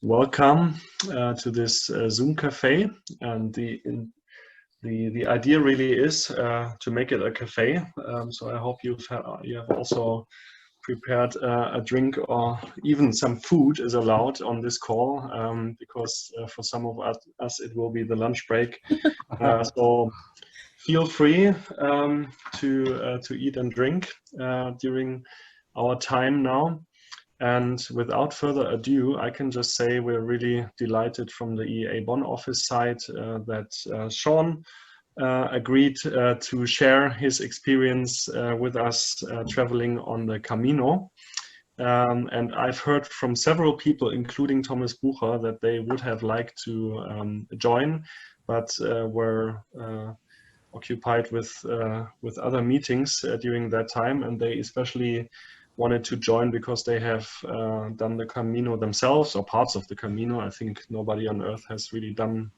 Welcome to this Zoom Café, and the idea really is to make it a cafe. So I hope you have also prepared a drink, or even some food is allowed on this call, because for some of us it will be the lunch break. So feel free to eat and drink during our time now. And without further ado, I can just say we're really delighted from the EEA Bonn office side that Seán agreed to share his experience with us traveling on the Camino. And I've heard from several people, including Thomas Bucher, that they would have liked to join, but were occupied with other meetings during that time, and they especially wanted to join because they have done the Camino themselves, or parts of the Camino. I think nobody on earth has really done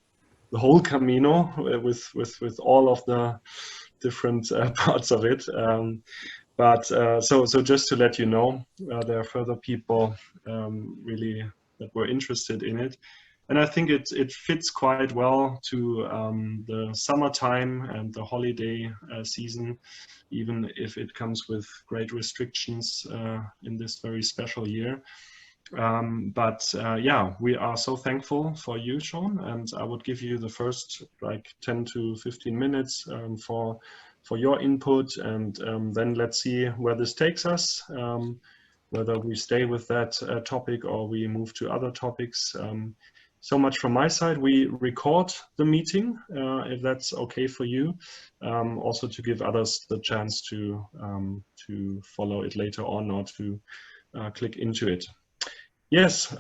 the whole Camino with all of the different parts of it. So just to let you know, there are further people really that were interested in it. And I think it fits quite well to the summertime and the holiday season, even if it comes with great restrictions in this very special year. Yeah, we are so thankful for you, Seán, and I would give you the first like 10 to 15 minutes for your input, and then let's see where this takes us, whether we stay with that topic or we move to other topics. So much from my side. We record the meeting, if that's okay for you, also to give others the chance to follow it later on or to click into it. Yes,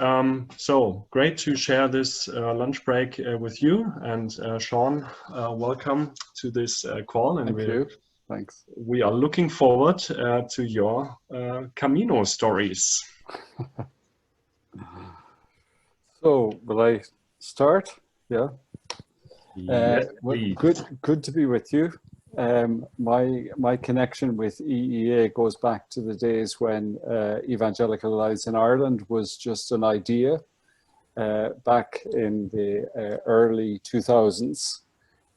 so great to share this lunch break with you. And Seán, welcome to this call. And Thank you. Thanks. We are looking forward to your Camino stories. So, will I start? Yeah. Yes, well, good to be with you. My connection with EEA goes back to the days when Evangelical Alliance in Ireland was just an idea back in the early 2000s.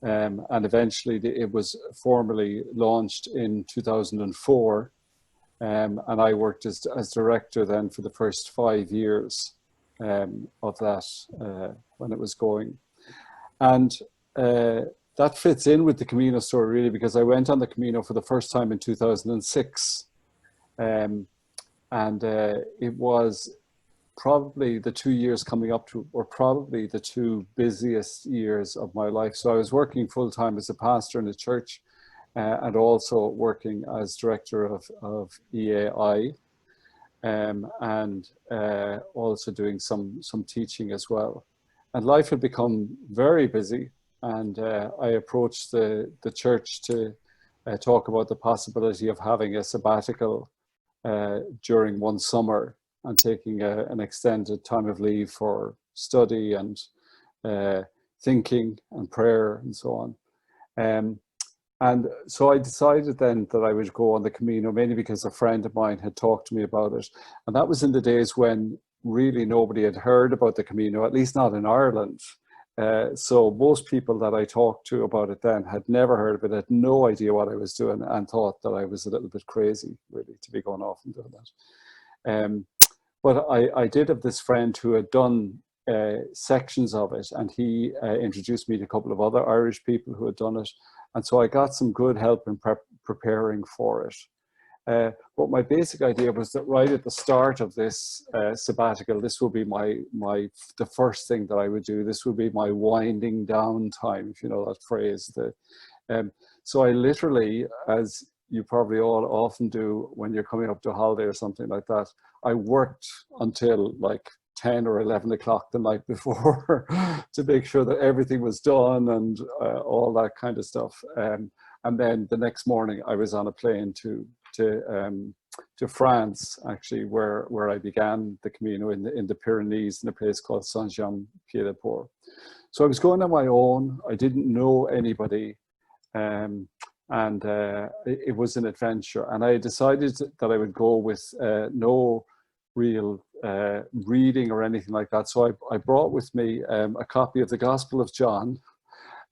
And eventually it was formally launched in 2004. And I worked as director then for the first 5 years of that when it was going. And that fits in with the Camino story really, because I went on the Camino for the first time in 2006. And it was probably the 2 years coming up to, or probably the 2 busiest years of my life. So I was working full time as a pastor in a church and also working as director of EAI. And also doing some teaching as well. And life had become very busy, and I approached the church to talk about the possibility of having a sabbatical during one summer and taking an extended time of leave for study and thinking and prayer and so on. And so I decided then that I would go on the Camino, mainly because a friend of mine had talked to me about it. And that was in the days when really nobody had heard about the Camino, at least not in Ireland. So most people that I talked to about it then had never heard of it, had no idea what I was doing, and thought that I was a little bit crazy, really, to be going off and doing that. But I did have this friend who had done sections of it, and he introduced me to a couple of other Irish people who had done it. And so I got some good help in preparing for it. But my basic idea was that right at the start of this sabbatical, this will be the first thing that I would do. This would be my winding down time, if you know that phrase. So I literally, as you probably all often do when you're coming up to a holiday or something like that, I worked until like 10 or 11 o'clock the night before to make sure that everything was done and all that kind of stuff. And then the next morning I was on a plane to France, actually, where I began the Camino in the Pyrenees in a place called Saint-Jean-Pied-de-Port. So I was going on my own. I didn't know anybody. And it was an adventure. And I decided that I would go with no real reading or anything like that. So I brought with me a copy of the Gospel of John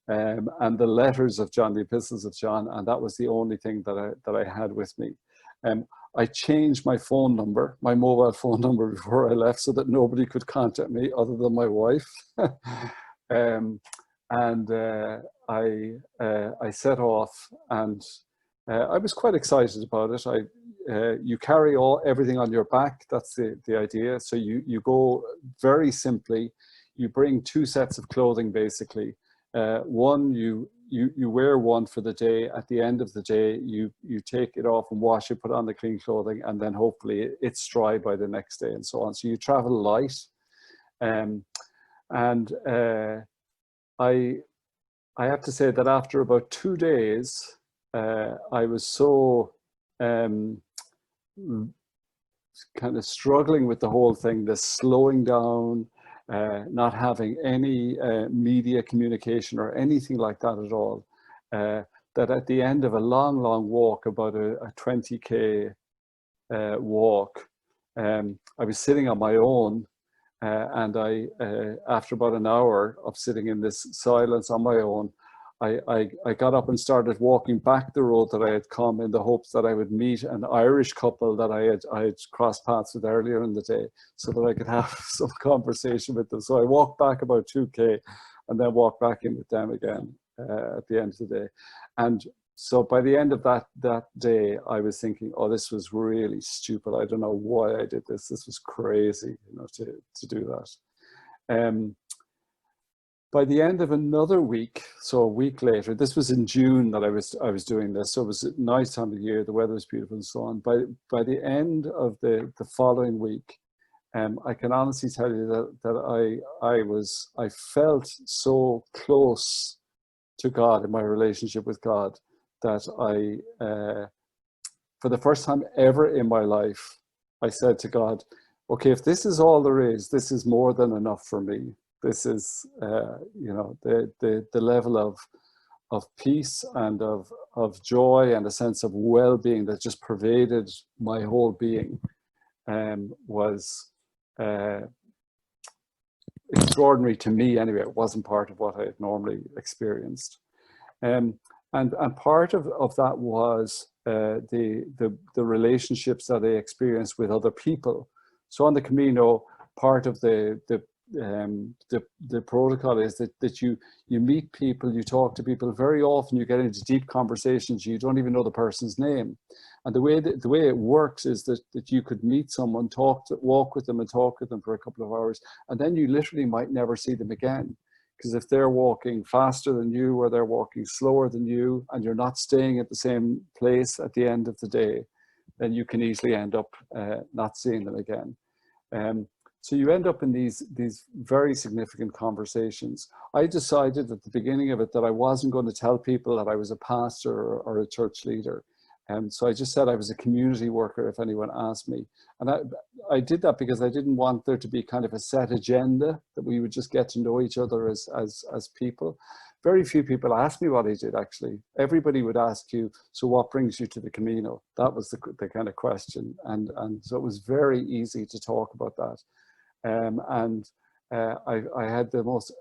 and the letters of John, the epistles of John, and that was the only thing that I had with me. I changed my phone number, my mobile phone number, before I left, so that nobody could contact me other than my wife. I set off, and I was quite excited about it. You carry everything on your back. That's the idea. So you go very simply. You bring 2 sets of clothing, basically. One, you wear one for the day. At the end of the day, you take it off and wash it, put on the clean clothing, and then hopefully it's dry by the next day, and so on. So you travel light. I have to say that after about 2 days, I was so kind of struggling with the whole thing, this slowing down, not having any media communication or anything like that at all, that at the end of a long walk, about a 20k walk, I was sitting on my own, and after about an hour of sitting in this silence on my own, I got up and started walking back the road that I had come, in the hopes that I would meet an Irish couple that I had crossed paths with earlier in the day, so that I could have some conversation with them. So I walked back about 2k and then walked back in with them again at the end of the day. And so by the end of that day, I was thinking, oh, this was really stupid. I don't know why I did this. This was crazy, to do that. By the end of another week, so a week later, this was in June that I was doing this, so it was a nice time of year, the weather was beautiful and so on. By the end of the following week, I can honestly tell you that I felt so close to God in my relationship with God, that for the first time ever in my life, I said to God, okay, if this is all there is, this is more than enough for me. This is, the level of peace and of joy and a sense of well-being that just pervaded my whole being, was extraordinary to me anyway. It wasn't part of what I had normally experienced. And part of that was the relationships that I experienced with other people. So on the Camino, part of the protocol is that you meet people, you talk to people. Very often you get into deep conversations, you don't even know the person's name. And the way it works is that you could meet someone, walk with them and talk with them for a couple of hours, and then you literally might never see them again. Because if they're walking faster than you, or they're walking slower than you, and you're not staying at the same place at the end of the day, then you can easily end up not seeing them again. So you end up in these very significant conversations. I decided at the beginning of it that I wasn't going to tell people that I was a pastor or a church leader. So I just said I was a community worker if anyone asked me. And I did that because I didn't want there to be kind of a set agenda, that we would just get to know each other as people. Very few people asked me what I did, actually. Everybody would ask you, so what brings you to the Camino? That was the kind of question. And so it was very easy to talk about that. I had the most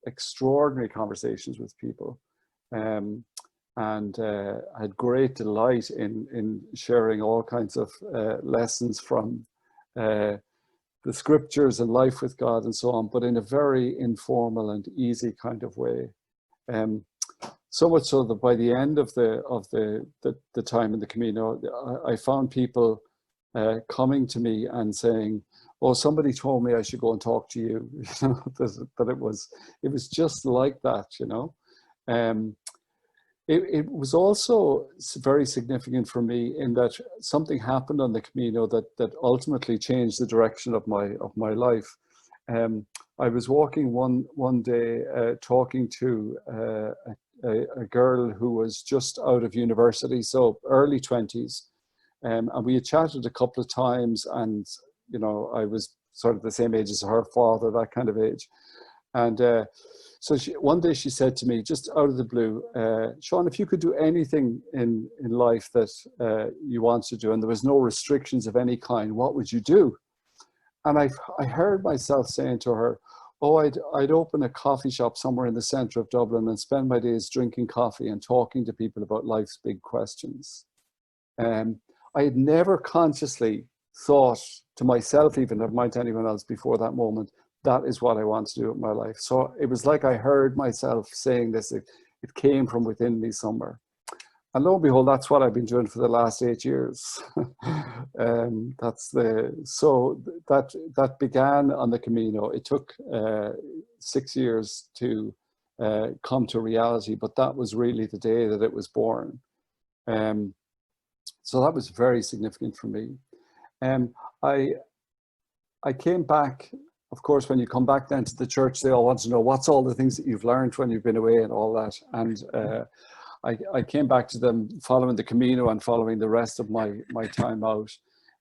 extraordinary conversations with people, and I had great delight in sharing all kinds of lessons from the scriptures and life with God and so on, but in a very informal and easy kind of way. So much so that by the end of the time in the Camino, I found people coming to me and saying, "Oh, somebody told me I should go and talk to you." That it was just like that, It was also very significant for me in that something happened on the Camino that ultimately changed the direction of my life. I was walking one day, talking to a girl who was just out of university, so early 20s, and we had chatted a couple of times, and I was sort of the same age as her father, that kind of age, and So one day she said to me, just out of the blue, Seán, if you could do anything in life that you want to do, and there was no restrictions of any kind, what would you do? And I heard myself saying to her, oh, I'd open a coffee shop somewhere in the centre of Dublin and spend my days drinking coffee and talking to people about life's big questions. I had never consciously thought to myself, even never mind to anyone else before that moment, that is what I want to do with my life. So it was like I heard myself saying this. It came from within me somewhere. And lo and behold, that's what I've been doing for the last 8 years. So that began on the Camino. It took 6 years to come to reality, but that was really the day that it was born. So that was very significant for me. I came back, of course, when you come back then to the church, they all want to know what's all the things that you've learned when you've been away and all that. And I came back to them following the Camino and following the rest of my time out.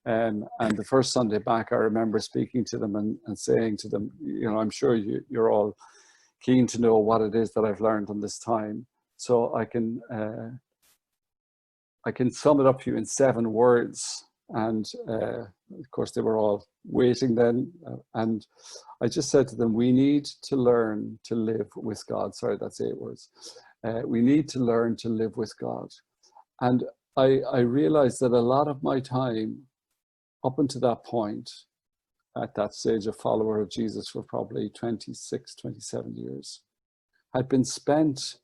And the first Sunday back, I remember speaking to them and saying to them, you know, I'm sure you're all keen to know what it is that I've learned on this time. So I can sum it up to you in 7 words. And of course, they were all waiting then. And I just said to them, we need to learn to live with God. Sorry, that's 8 words. We need to learn to live with God. And I realized that a lot of my time up until that point, at that stage, a follower of Jesus for probably 26, 27 years, had been spent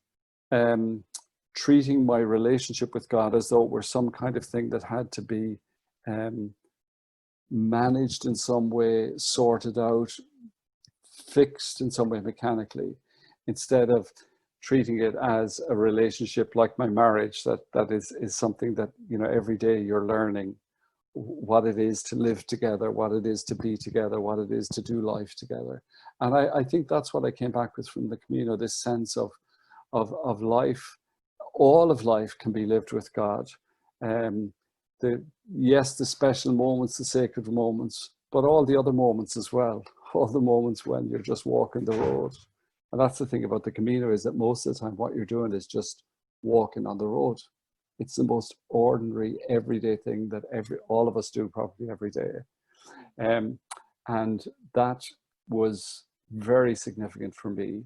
treating my relationship with God as though it were some kind of thing that had to be managed in some way, sorted out, fixed in some way mechanically, instead of treating it as a relationship like my marriage that is something that, you know, every day you're learning what it is to live together, what it is to be together, what it is to do life together. And I think that's what I came back with from the Camino, this sense of life. All of life can be lived with God. Yes, the special moments, the sacred moments, but all the other moments as well. All the moments when you're just walking the road. And that's the thing about the Camino, is that most of the time what you're doing is just walking on the road. It's the most ordinary, everyday thing that all of us do probably every day. And that was very significant for me.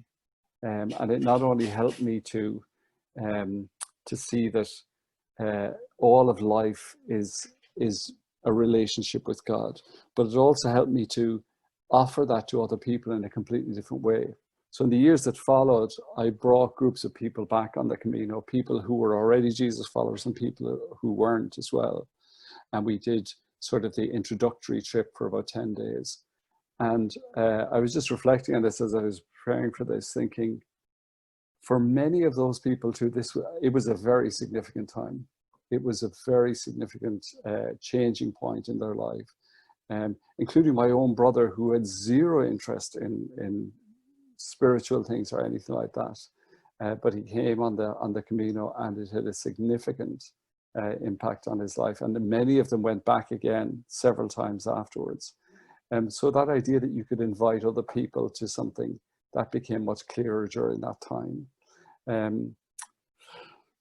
And it not only helped me to see that all of life is a relationship with God, but it also helped me to offer that to other people in a completely different way. So in the years that followed, I brought groups of people back on the Camino, people who were already Jesus followers and people who weren't as well. And we did sort of the introductory trip for about 10 days. And I was just reflecting on this as I was preparing for this, thinking, for many of those people too, it was a very significant time. It was a very significant changing point in their life, including my own brother, who had zero interest in spiritual things or anything like that. But he came on the Camino, and it had a significant impact on his life. And many of them went back again several times afterwards. So that idea that you could invite other people to something, that became much clearer during that time.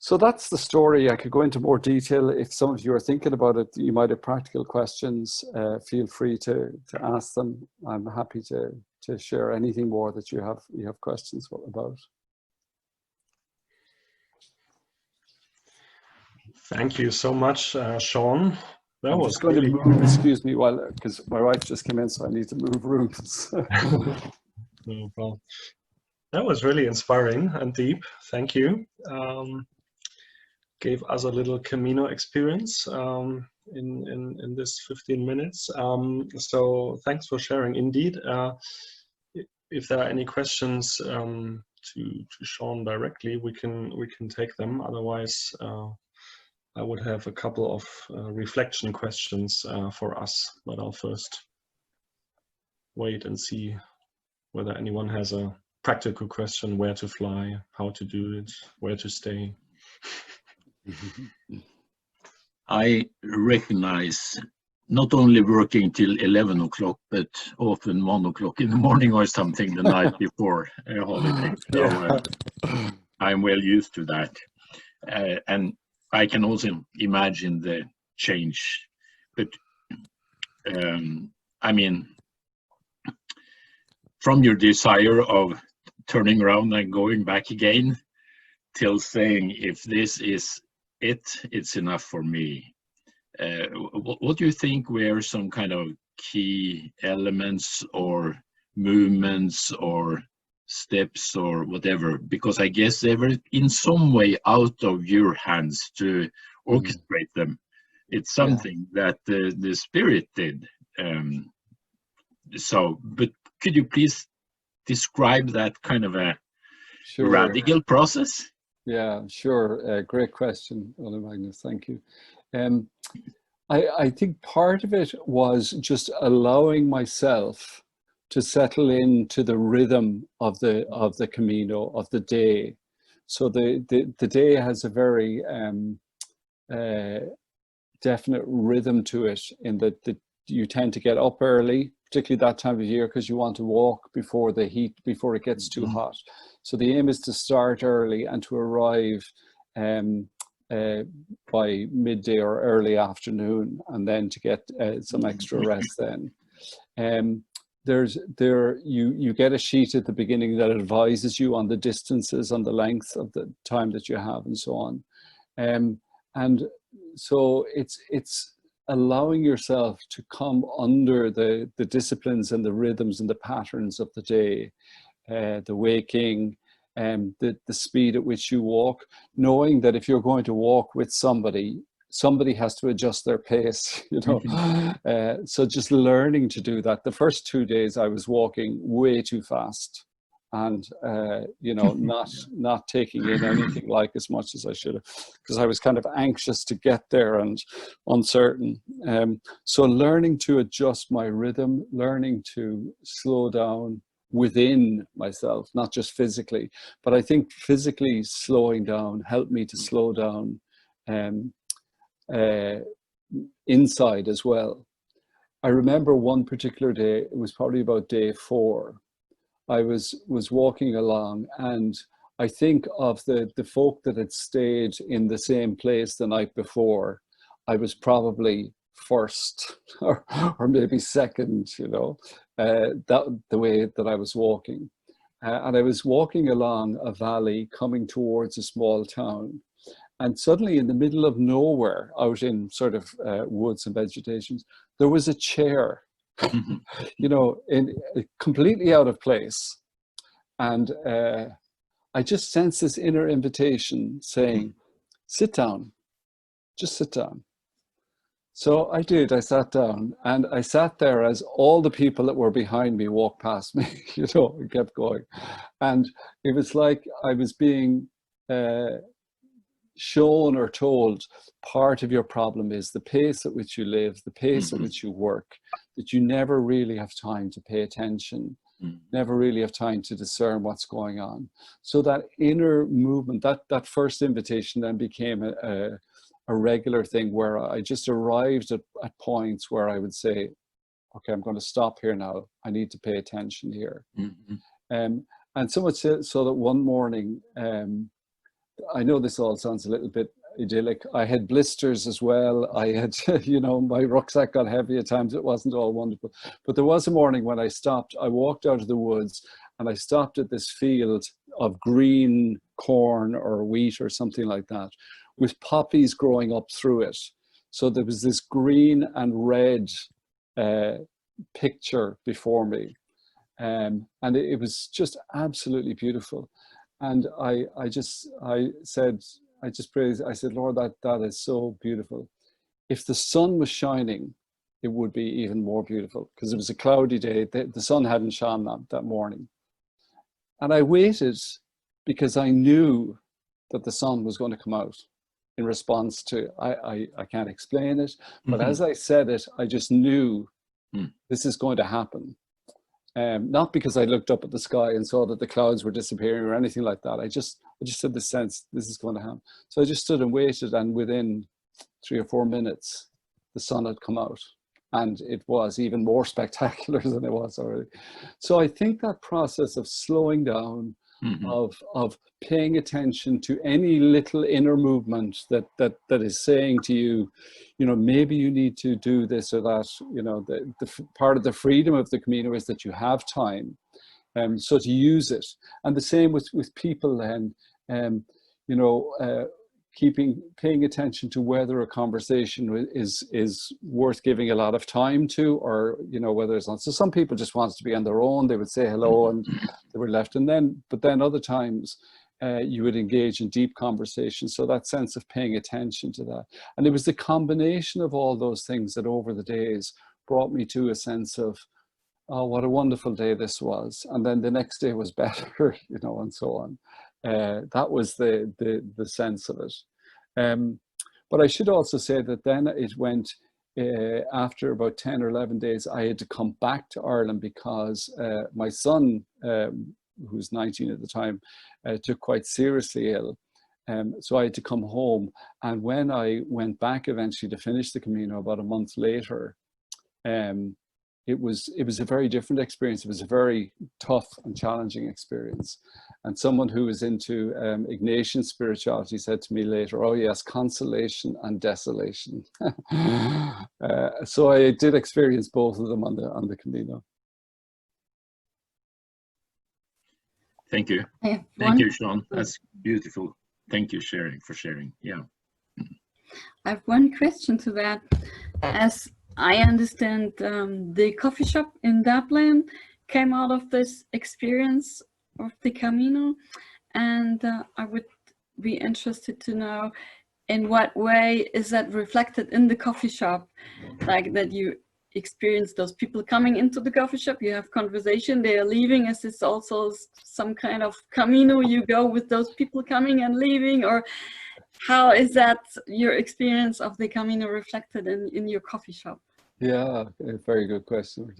So that's the story. I could go into more detail. If some of you are thinking about it, you might have practical questions, feel free to ask them. I'm happy to share anything more that you have questions about. Thank you so much, Seán. I'm just going to move, excuse me, because my wife just came in, so I need to move rooms. No problem. That was really inspiring and deep. Thank you. Gave us a little Camino experience in this 15 minutes. So thanks for sharing. Indeed, if there are any questions to Seán directly, we can take them. Otherwise, I would have a couple of reflection questions for us, but I'll first wait and see whether anyone has a practical question: where to fly, how to do it, where to stay. I recognize not only working till 11 o'clock, but often 1 o'clock in the morning or something the night before a holiday. So I'm well used to that. And I can also imagine the change. But I mean, from your desire of turning around and going back again till saying, if this is it, it's enough for me. What do you think were some kind of key elements or movements or steps or whatever? Because I guess they were in some way out of your hands to orchestrate them. It's something that the Spirit did. But could you please describe that kind of a radical process? Yeah, sure. Great question, Ole Magnus. Thank you. I think part of it was just allowing myself to settle into the rhythm of the Camino, of the day. So the day has a very definite rhythm to it, in that you tend to get up early, particularly that time of year, because you want to walk before the heat, before it gets too hot. So the aim is to start early and to arrive by midday or early afternoon, and then to get some extra rest then. You get a sheet at the beginning that advises you on the distances, on the length of the time that you have, and so on. And so it's allowing yourself to come under the disciplines and the rhythms and the patterns of the day, the waking, the speed at which you walk, knowing that if you're going to walk with somebody has to adjust their pace, you know. So just learning to do that. The first 2 days I was walking way too fast, and you know, not taking in anything like as much as I should have, because I was kind of anxious to get there and uncertain. So learning to adjust my rhythm, learning to slow down within myself, not just physically, but I think physically slowing down helped me to slow down inside as well. I remember one particular day, it was probably about day 4. I was walking along, and I think of the folk that had stayed in the same place the night before. I was probably first or maybe second, you know, the way that I was walking. And I was walking along a valley coming towards a small town. And suddenly in the middle of nowhere, out in sort of woods and vegetations, there was a chair, you know, completely out of place. And I just sensed this inner invitation saying, sit down, just sit down. So I did, I sat down, and I sat there as all the people that were behind me walked past me, you know, and kept going. And it was like I was being shown or told, part of your problem is the pace at which you live, the pace at which you work, that you never really have time to pay attention, never really have time to discern what's going on. So that inner movement, that first invitation then became a regular thing, where I just arrived at points where I would say, okay, I'm going to stop here now. I need to pay attention here. And so much so that one morning, I know this all sounds a little bit idyllic. I had blisters as well. I had, you know, my rucksack got heavy at times. It wasn't all wonderful. But there was a morning when I stopped. I walked out of the woods and I stopped at this field of green corn or wheat or something like that, with poppies growing up through it. So there was this green and red picture before me. And it was just absolutely beautiful. And I just praised, I said, Lord, that is so beautiful. If the sun was shining, it would be even more beautiful, because it was a cloudy day. The sun hadn't shone that morning. And I waited because I knew that the sun was going to come out in response to, I can't explain it, but as I said it, I just knew this is going to happen. Not because I looked up at the sky and saw that the clouds were disappearing or anything like that. I just had the sense this is going to happen. So I just stood and waited, and within 3 or 4 minutes, the sun had come out. and it was even more spectacular than it was already. So I think that process of slowing down, of paying attention to any little inner movement that is saying to you, you know, maybe you need to do this or that. You know, the part of the freedom of the Camino is that you have time, so to use it. And the same with people then, you know, paying attention to whether a conversation is worth giving a lot of time to, or, you know, whether it's not. So some people just want to be on their own. They would say hello and they were left. But then other times you would engage in deep conversation. So that sense of paying attention to that. And it was the combination of all those things that over the days brought me to a sense of, oh, what a wonderful day this was. And then the next day was better, you know, and so on. That was the sense of it. But I should also say that then it went, after about 10 or 11 days, I had to come back to Ireland because my son, who's 19 at the time, took quite seriously ill. So I had to come home. And when I went back eventually to finish the Camino about a month later, it was a very different experience. It was a very tough and challenging experience. And someone who was into Ignatian spirituality said to me later, oh yes, consolation and desolation. So I did experience both of them on the Camino. Thank you. Thank you, Seán. That's beautiful. Thank you for sharing. Yeah. I have one question to that. As I understand, the coffee shop in Dublin came out of this experience of the Camino, and I would be interested to know in what way is that reflected in the coffee shop, like that you experience those people coming into the coffee shop, you have conversation, they are leaving. Is this also some kind of Camino you go with those people coming and leaving, or how is that your experience of the Camino reflected in your coffee shop? Yeah, a very good question.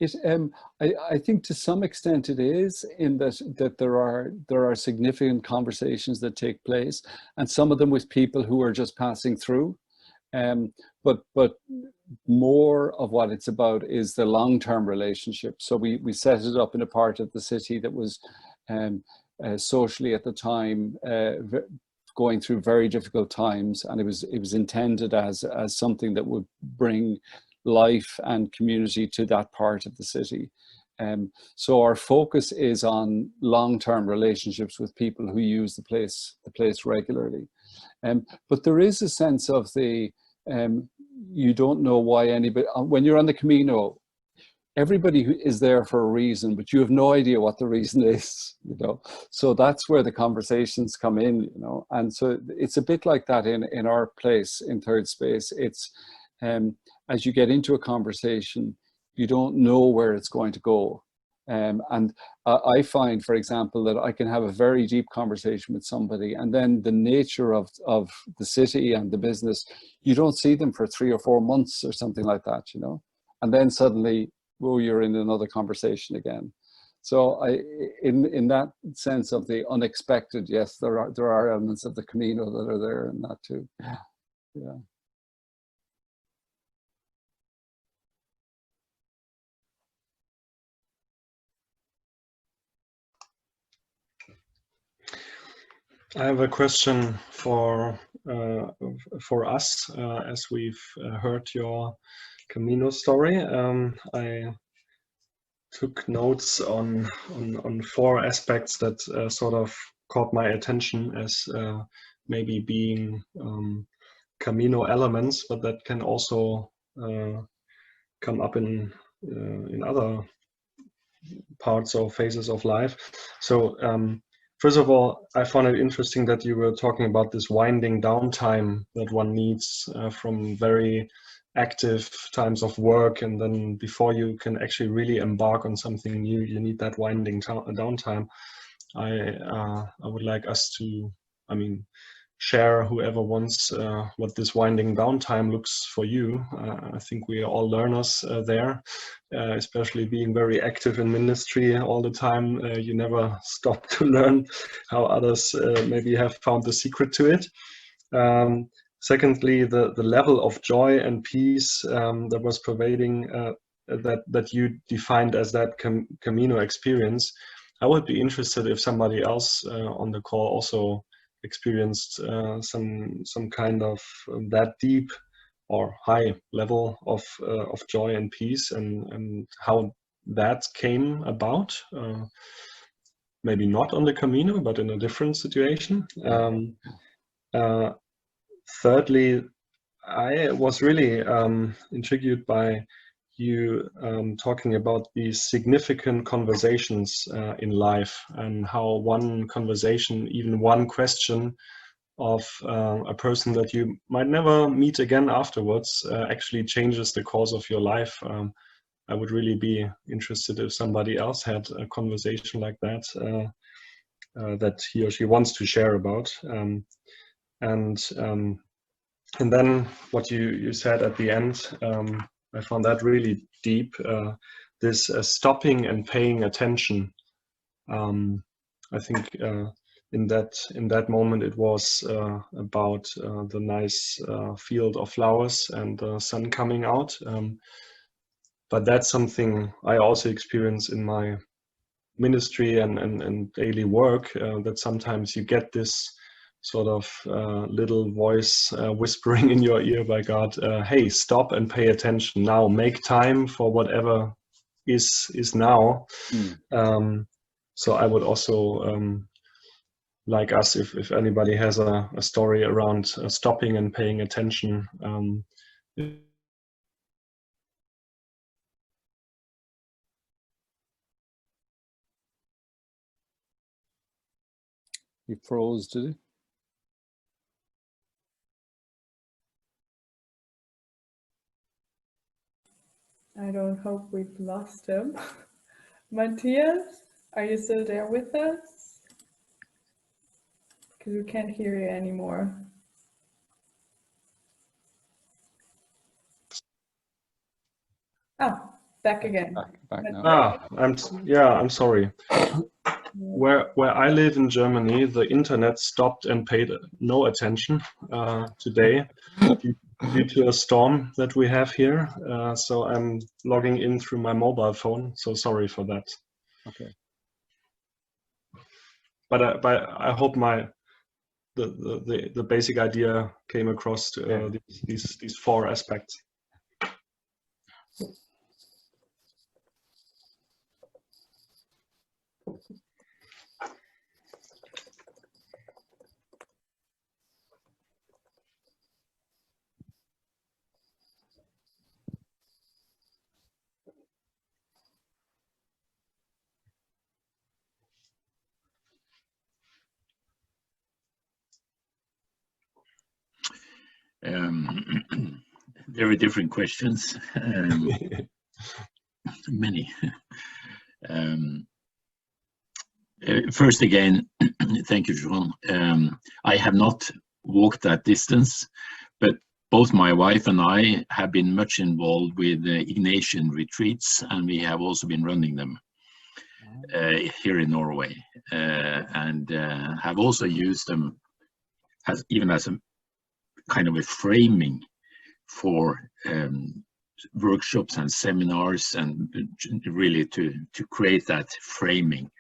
I think to some extent it is, in that there are significant conversations that take place, and some of them with people who are just passing through. But more of what it's about is the long-term relationship. So we set it up in a part of the city that was socially at the time going through very difficult times, and it was intended as something that would bring life and community to that part of the city. So our focus is on long-term relationships with people who use the place regularly. But there is a sense of you don't know why anybody, when you're on the Camino, everybody is there for a reason, but you have no idea what the reason is, you know. So that's where the conversations come in, you know. And so it's a bit like that in our place in Third Space. It's as you get into a conversation, you don't know where it's going to go. And I find, for example, that I can have a very deep conversation with somebody, and then the nature of the city and the business, you don't see them for 3 or 4 months or something like that, you know. And then suddenly, oh, you're in another conversation again. So in that sense of the unexpected, yes, there are elements of the Camino that are there in that too. Yeah. I have a question for us, as we've heard your Camino story. I took notes on 4 aspects that sort of caught my attention as maybe being Camino elements, but that can also come up in other parts or phases of life. So first of all, I found it interesting that you were talking about this winding down time that one needs from very active times of work, and then before you can actually really embark on something new, you need that winding down time. I would like us to, share, whoever wants, what this winding down time looks for you. I think we are all learners there, especially being very active in ministry all the time. You never stop to learn how others maybe have found the secret to it. Secondly, the level of joy and peace that was pervading that you defined as that Camino experience. I would be interested if somebody else on the call also experienced some kind of that deep or high level of joy and peace, and how that came about. Maybe not on the Camino, but in a different situation. Thirdly, I was really intrigued by you talking about these significant conversations in life, and how one conversation, even one question of a person that you might never meet again afterwards actually changes the course of your life. I would really be interested if somebody else had a conversation like that that he or she wants to share about. And then what you said at the end, I found that really deep. This stopping and paying attention. I think in that moment it was about the nice field of flowers and the sun coming out. But that's something I also experience in my ministry and daily work, that sometimes you get this sort of little voice whispering in your ear by God, hey, stop and pay attention now, make time for whatever is now. So I would also like us, if anybody has a story around stopping and paying attention. He froze, did he? I don't hope we've lost him. Matthias, are you still there with us? Because we can't hear you anymore. Oh, back again. Back now. I'm sorry. Where I live in Germany, the internet stopped and paid no attention today due to a storm that we have here. So I'm logging in through my mobile phone. So sorry for that. Okay. But I hope the basic idea came across to these four aspects. Very different questions, many. First again, thank you, Seán. I have not walked that distance, but both my wife and I have been much involved with Ignatian retreats, and we have also been running them here in Norway, and have also used them even as a kind of a framing for workshops and seminars, and really to create that framing.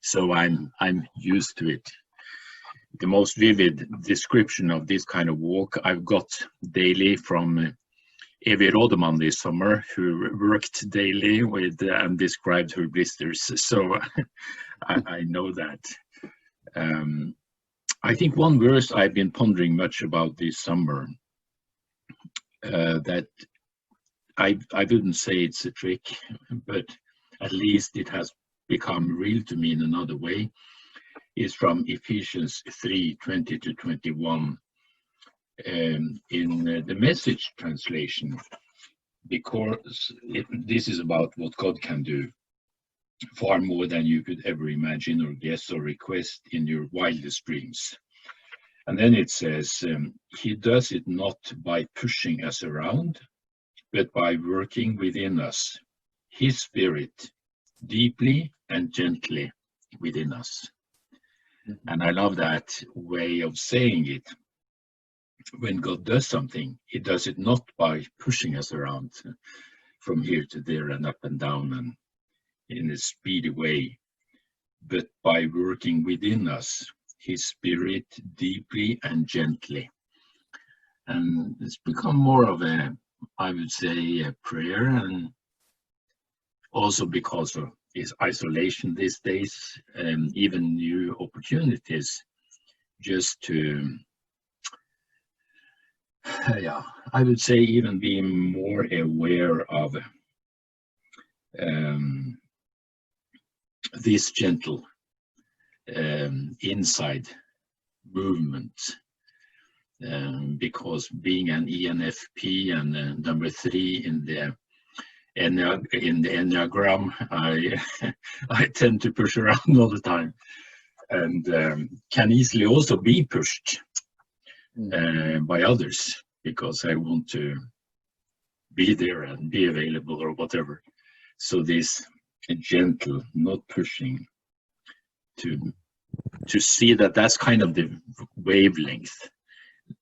So I'm used to it. The most vivid description of this kind of walk I've got daily from Evy Rådeman this summer, who worked daily with and described her blisters. So I know that. I think one verse I've been pondering much about this summer, that I wouldn't say it's a trick, but at least it has become real to me in another way, is from Ephesians 3:20-21 in the Message translation, because this is about what God can do, far more than you could ever imagine or guess or request in your wildest dreams. And then it says, he does it not by pushing us around, but by working within us, his spirit, deeply and gently within us. And I love that way of saying it. when God does something, he does it not by pushing us around from here to there and up and down and in a speedy way, but by working within us, his spirit deeply and gently. And it's become more of a, I would say, a prayer, and also because of his isolation these days, and even new opportunities just to, yeah, I would say even be more aware of this gentle inside movement, because being an ENFP and number 3 in the Enneagram, I tend to push around all the time, and can easily also be pushed by others because I want to be there and be available or whatever. So this gentle, not pushing, to see that that's kind of the wavelength.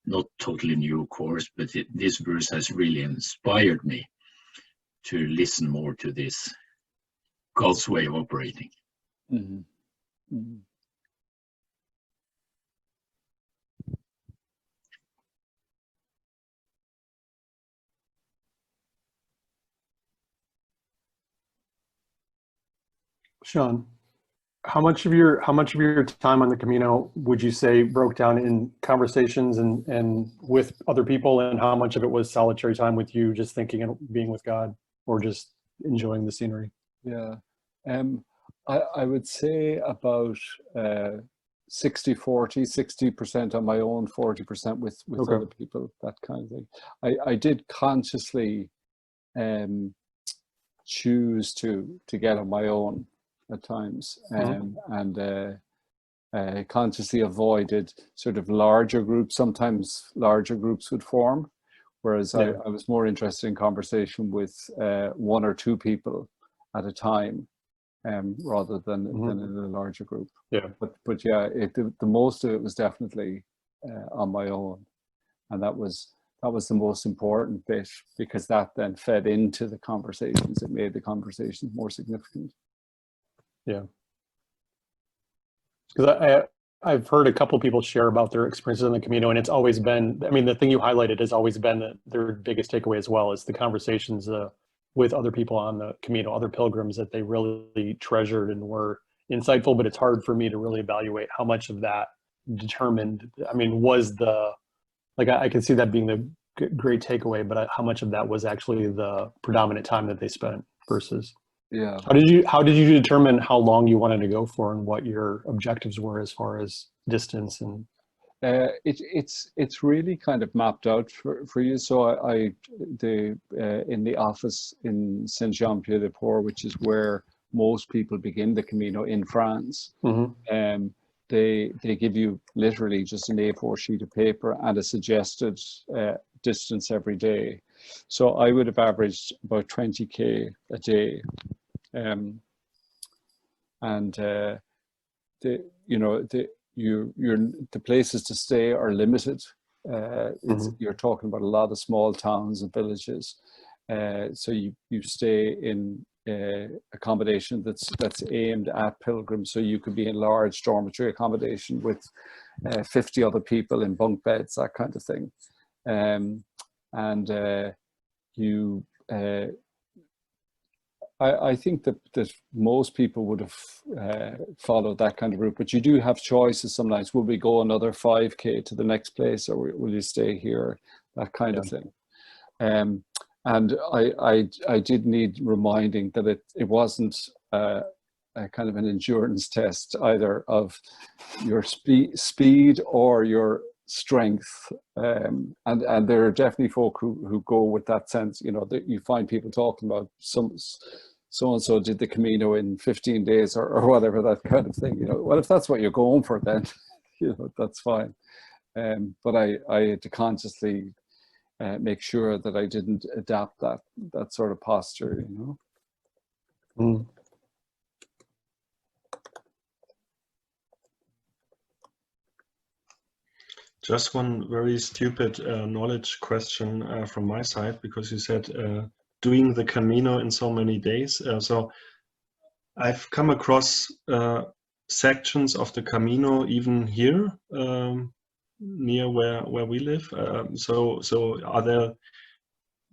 Not totally new, of course, but this verse has really inspired me to listen more to this God's way of operating. Mm-hmm. Mm-hmm. Seán, how much of your time on the Camino would you say broke down in conversations and with other people, and how much of it was solitary time with you, just thinking and being with God, or just enjoying the scenery? Yeah, I would say about 60-40, 60% on my own, 40% with Okay. other people, that kind of thing. I did consciously choose to get on my own at times, and consciously avoided sort of larger groups. Sometimes larger groups would form, whereas Yeah. I was more interested in conversation with 1 or 2 people at a time, rather than in a larger group. Yeah. But yeah, the most of it was definitely on my own, and that was the most important bit, because that then fed into the conversations. It made the conversations more significant. Yeah. Because I've heard a couple people share about their experiences on the Camino, and it's always been, I mean, the thing you highlighted has always been that their biggest takeaway as well is the conversations with other people on the Camino, other pilgrims, that they really treasured and were insightful. But it's hard for me to really evaluate how much of that determined, I mean, was the, like, I can see that being the great takeaway, but how much of that was actually the predominant time that they spent versus. Yeah. How did you determine how long you wanted to go for, and what your objectives were as far as distance? And it's really kind of mapped out for you. So in the office in Saint-Jean-Pied-de-Port, which is where most people begin the Camino in France, they give you literally just an A4 sheet of paper and a suggested distance every day. So I would have averaged about 20k a day, and the places to stay are limited. You're talking about a lot of small towns and villages, so you stay in accommodation that's aimed at pilgrims. So you could be in large dormitory accommodation with 50 other people in bunk beds, that kind of thing. I think that most people would have followed that kind of route, but you do have choices sometimes. Will we go another 5k to the next place, or will you stay here? That kind of thing. And I did need reminding that it wasn't a kind of an endurance test either of your speed or your strength, and there are definitely folk who go with that sense. That you find people talking about so and so did the Camino in 15 days or whatever, that kind of thing. Well, if that's what you're going for, then that's fine. But I had to consciously make sure that I didn't adapt that sort of posture. Just one very stupid knowledge question from my side, because you said doing the Camino in so many days. So I've come across sections of the Camino even here near where we live. So are there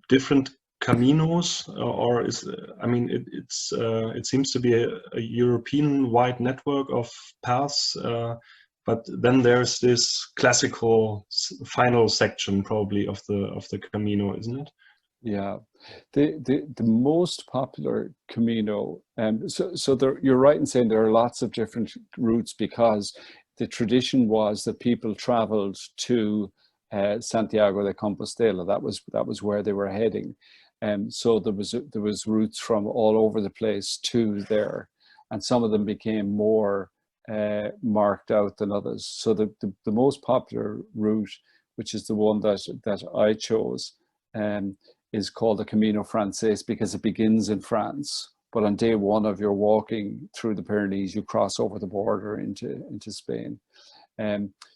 different Caminos, or is, I mean, it seems to be a European-wide network of paths, but then there's this classical final section probably of the Camino, isn't it? Yeah, the most popular Camino, so there, you're right in saying there are lots of different routes, because the tradition was that people traveled to Santiago de Compostela. That was where they were heading. So there was routes from all over the place to there, and some of them became more marked out than others. So the most popular route, which is the one that I chose, is called the Camino Frances, because it begins in France. But on day one of your walking through the Pyrenees, you cross over the border into Spain.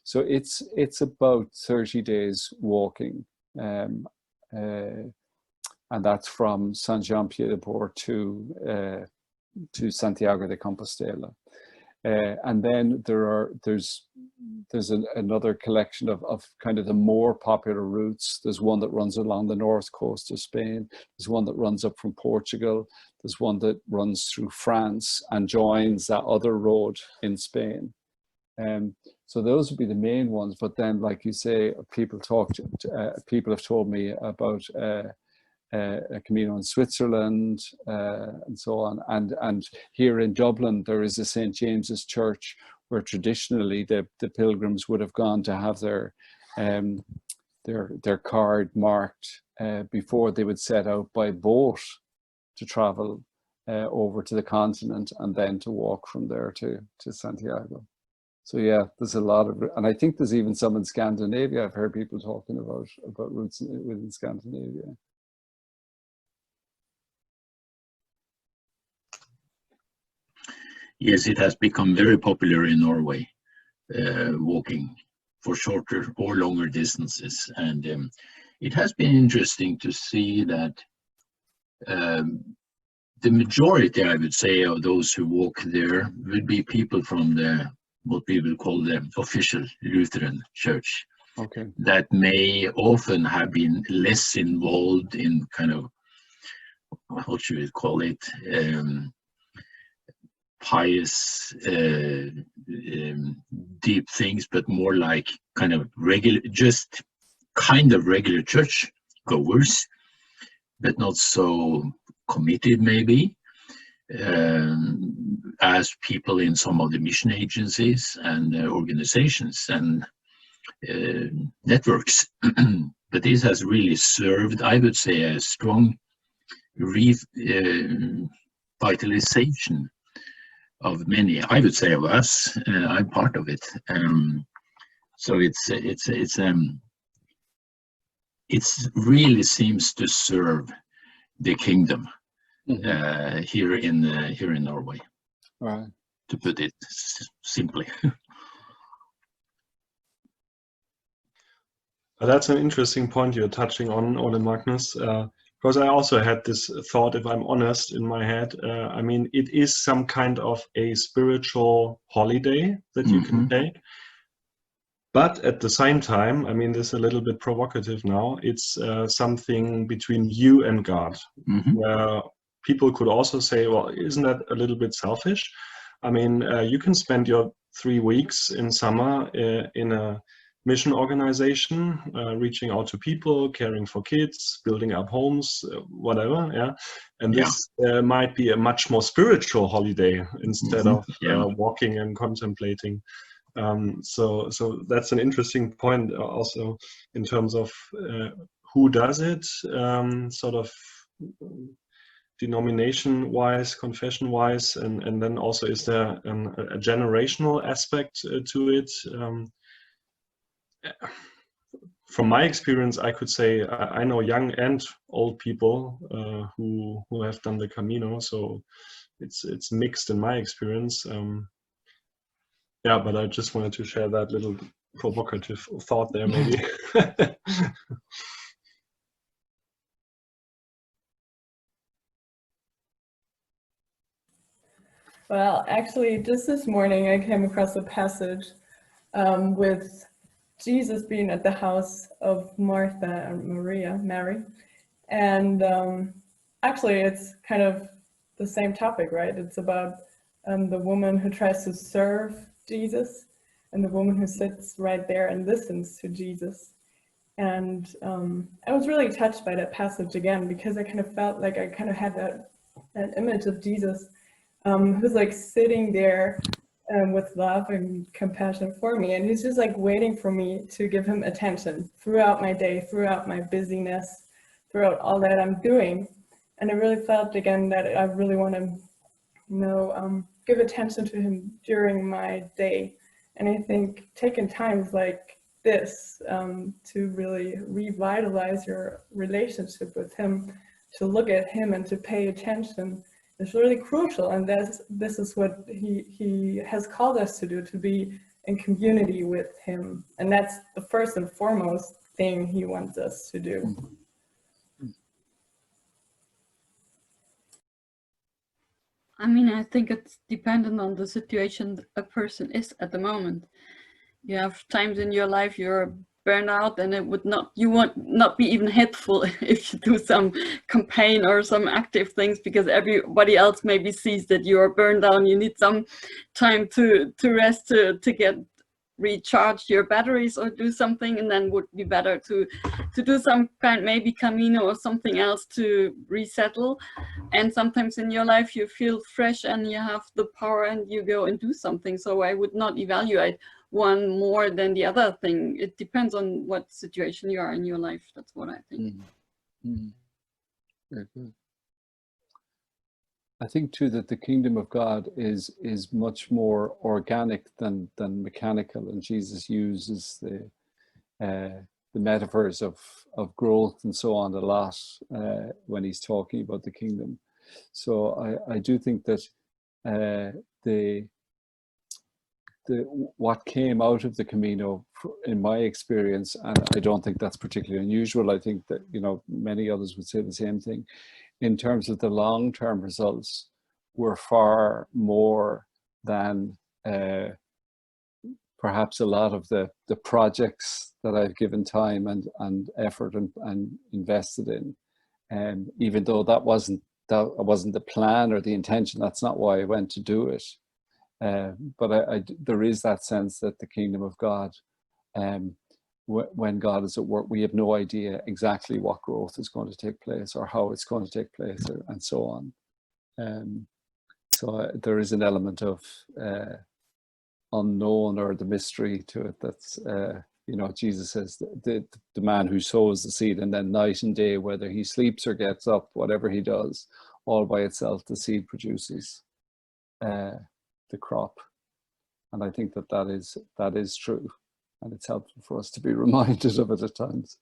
So it's about 30 days walking. And that's from Saint-Jean-Pied-de-Port to Santiago de Compostela. And then there's another collection of kind of the more popular routes. There's one that runs along the north coast of Spain. There's one that runs up from Portugal. There's one that runs through France and joins that other road in Spain. So those would be the main ones. But then, like you say, people have told me about a Camino in Switzerland, and so on. And here in Dublin, there is a St. James's Church, where traditionally the pilgrims would have gone to have their card marked before they would set out by boat to travel over to the continent, and then to walk from there to Santiago. So yeah, there's a lot of, and I think there's even some in Scandinavia. I've heard people talking about routes within Scandinavia. Yes, it has become very popular in Norway, walking for shorter or longer distances. And it has been interesting to see that the majority, I would say, of those who walk there would be people from what we will call the official Lutheran Church. Okay. That may often have been less involved in kind of, what should we call it, pious, deep things, but more like kind of regular church goers, but not so committed maybe as people in some of the mission agencies and organizations and networks. But this has really served, I would say, a strong revitalization of many, I would say, of us. I'm part of it. So it really seems to serve the kingdom here in Norway. Right. To put it simply. That's an interesting point you're touching on, Ole Magnus, because I also had this thought, if I'm honest, in my head. I mean, it is some kind of a spiritual holiday that you can take. But at the same time, I mean, this is a little bit provocative now, it's something between you and God, where people could also say, well, isn't that a little bit selfish? I mean, you can spend your 3 weeks in summer in a mission organization, reaching out to people, caring for kids, building up homes, whatever, yeah. And this might be a much more spiritual holiday instead of walking and contemplating. So that's an interesting point also in terms of who does it, sort of denomination-wise, confession-wise, and then also is there a generational aspect to it? From my experience, I could say I know young and old people who have done the Camino, so it's mixed in my experience. Yeah, but I just wanted to share that little provocative thought there, maybe. Well, actually, just this morning I came across a passage with Jesus being at the house of Martha and Mary. And actually, it's kind of the same topic, right? It's about the woman who tries to serve Jesus and the woman who sits right there and listens to Jesus. And I was really touched by that passage again, because I kind of felt like I kind of had that image of Jesus who's like sitting there with love and compassion for me. And he's just like waiting for me to give him attention throughout my day, throughout my busyness, throughout all that I'm doing. And I really felt again that I really want to, give attention to him during my day. And I think taking times like this to really revitalize your relationship with him, to look at him and to pay attention, is really crucial. And this is what he has called us to do, to be in community with him. And that's the first and foremost thing he wants us to do. I mean, I think it's dependent on the situation a person is at the moment. You have times in your life you're burned out, and you would not be even helpful if you do some campaign or some active things, because everybody else maybe sees that you are burned out. You need some time to rest, to get recharge your batteries or do something, and then would be better to do some kind, maybe Camino or something else to resettle. And sometimes in your life you feel fresh and you have the power and you go and do something. So I would not evaluate one more than the other thing. It depends on what situation you are in your life. That's what I think. Very good. I think too that the kingdom of God is much more organic than mechanical, and Jesus uses the metaphors of growth and so on a lot when he's talking about the kingdom. So I do think that what came out of the Camino, in my experience, and I don't think that's particularly unusual. I think that many others would say the same thing. In terms of the long-term results, were far more than perhaps a lot of the projects that I've given time and effort and invested in. Even though that wasn't the plan or the intention, that's not why I went to do it. But there is that sense that the kingdom of God, when God is at work, we have no idea exactly what growth is going to take place or how it's going to take place, and so on. So there is an element of unknown, or the mystery to it. That's Jesus says the man who sows the seed, and then night and day, whether he sleeps or gets up, whatever he does, all by itself the seed produces the crop. And I think that is true. And it's helpful for us to be reminded of it at times.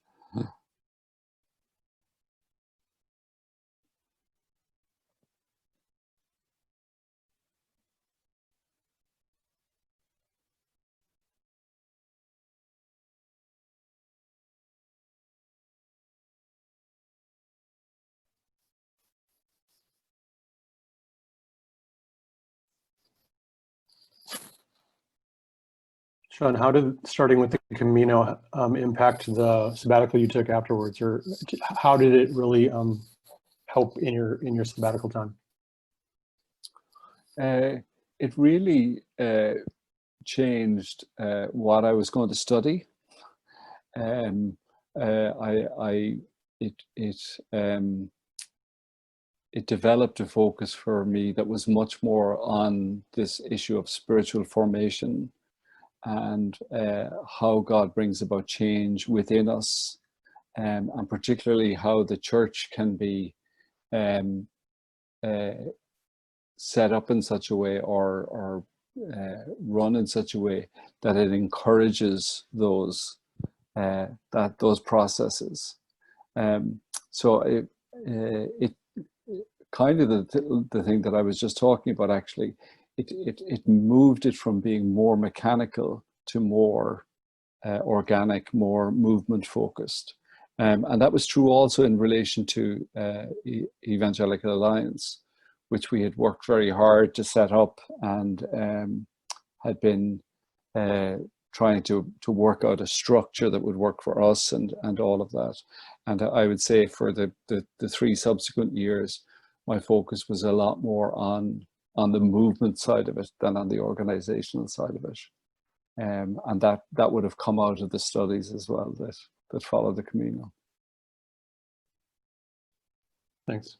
Seán, how did starting with the Camino impact the sabbatical you took afterwards, or how did it really help in your sabbatical time? It really changed what I was going to study. It developed a focus for me that was much more on this issue of spiritual formation and how God brings about change within us, and particularly how the church can be set up in such a way or run in such a way that it encourages those processes. So it kind of the thing that I was just talking about, actually, it moved it from being more mechanical to more organic, more movement focused. And that was true also in relation to Evangelical Alliance, which we had worked very hard to set up and had been trying to work out a structure that would work for us and all of that. And I would say for the 3 subsequent years, my focus was a lot more on the movement side of it than on the organizational side of it. And that would have come out of the studies as well that followed the Camino. Thanks.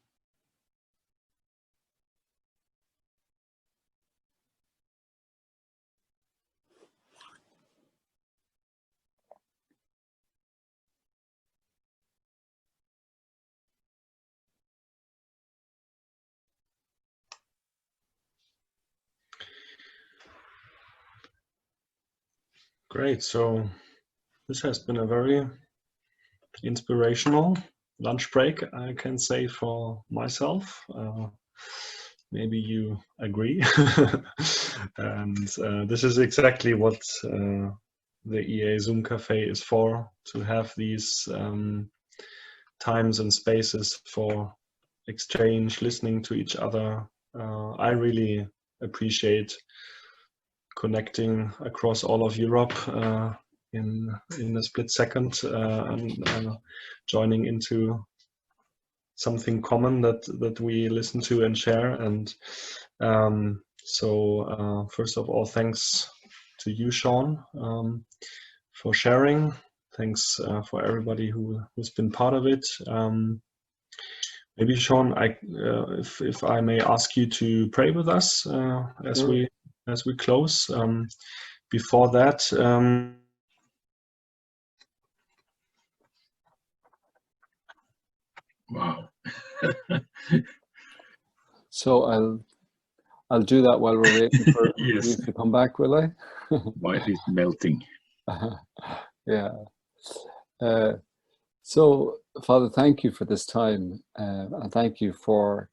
Great. So this has been a very inspirational lunch break, I can say for myself. Maybe you agree. And this is exactly what the EEA Zoom Café is for, to have these times and spaces for exchange, listening to each other. I really appreciate connecting across all of Europe in a split second and joining into something common that we listen to and share. And so first of all, thanks to you, Seán, for sharing. Thanks for everybody who's been part of it. Maybe Seán, if I may ask you to pray with us as we close. Before that, Wow. So I'll do that while we're waiting for Yes. you to come back, will I? While he's melting. Yeah. So, Father, thank you for this time, and thank you for,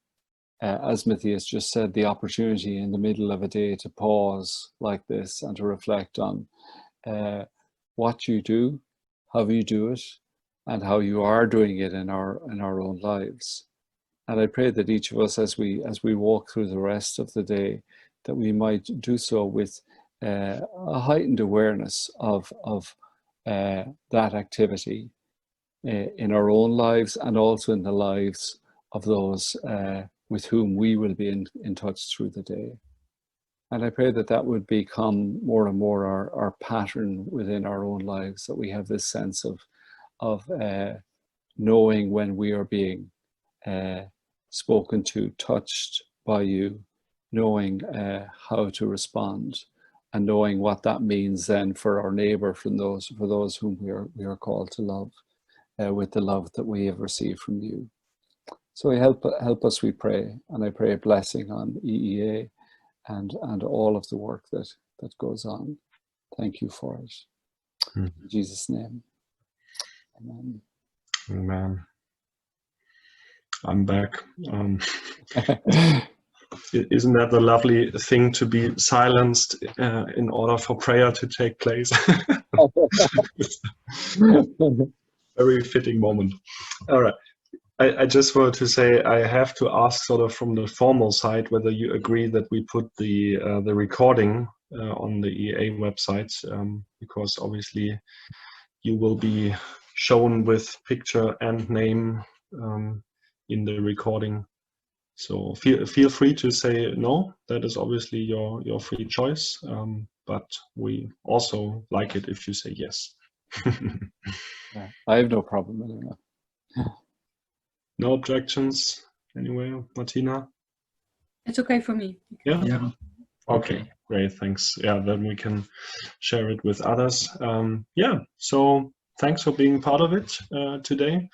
as Matthias just said, the opportunity in the middle of a day to pause like this and to reflect on what you do, how you do it, and how you are doing it in our own lives. And I pray that each of us, as we walk through the rest of the day, that we might do so with a heightened awareness of that activity in our own lives and also in the lives of those with whom we will be in touch through the day. And I pray that would become more and more our pattern within our own lives, that we have this sense of knowing when we are being spoken to, touched by you, knowing how to respond, and knowing what that means then for our neighbor, for those whom we are called to love, with the love that we have received from you. So help us, we pray, and I pray a blessing on EEA and all of the work that goes on. Thank you for it. In Jesus' name. Amen. Amen. I'm back. Isn't that the lovely thing, to be silenced in order for prayer to take place? Very fitting moment. All right. I just wanted to say, I have to ask sort of from the formal side whether you agree that we put the recording on the EEA website, because obviously you will be shown with picture and name in the recording. So feel free to say no. That is obviously your free choice. But we also like it if you say yes. Yeah, I have no problem anyway. No objections anyway, Martina? It's okay for me. Yeah? Yeah. Okay, great, thanks. Yeah, then we can share it with others. Yeah, so thanks for being part of it today.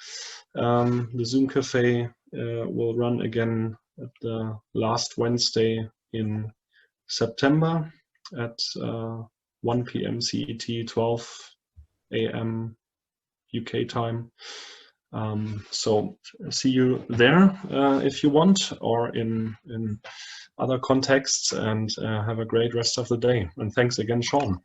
The Zoom Cafe will run again at the last Wednesday in September at 1 p.m. CET, 12 a.m. UK time. So see you there if you want, or in other contexts, and have a great rest of the day. And thanks again, Seán.